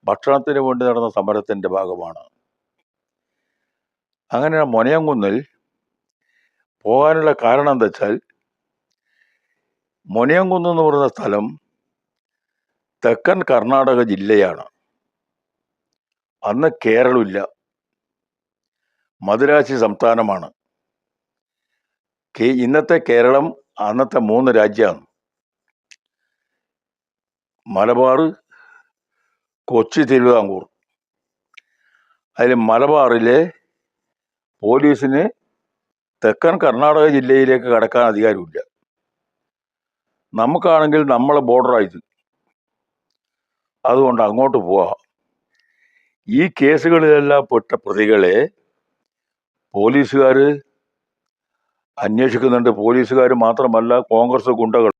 ഭക്ഷണത്തിന് വേണ്ടി നടന്ന സമരത്തിൻ്റെ ഭാഗമാണ്. അങ്ങനെ മുനയംകുന്നിൽ പോകാനുള്ള കാരണം എന്താ വെച്ചാൽ, മുനയംകുന്ന് എന്ന് പറയുന്ന സ്ഥലം തെക്കൻ കർണാടക ജില്ലയാണ്. അന്ന് കേരളമില്ല, മദുരാശി സംസ്ഥാനമാണ്. ഇന്നത്തെ കേരളം അന്നത്തെ 3 രാജ്യമാണ്: മലബാർ, കൊച്ചി, തിരുവിതാംകൂർ. അതിൽ മലബാറിലെ പോലീസിന് തെക്കൻ കർണാടക ജില്ലയിലേക്ക് കടക്കാൻ അധികാരമില്ല. നമുക്കാണെങ്കിൽ നമ്മളെ ബോർഡറായത്, അതുകൊണ്ട് അങ്ങോട്ട് പോവാം. ഈ കേസുകളിലെല്ലാം പെട്ട പ്രതികളെ പോലീസുകാർ അന്വേഷിക്കുന്നുണ്ട്. പോലീസുകാർ മാത്രമല്ല, കോൺഗ്രസ് ഗുണ്ടകൾ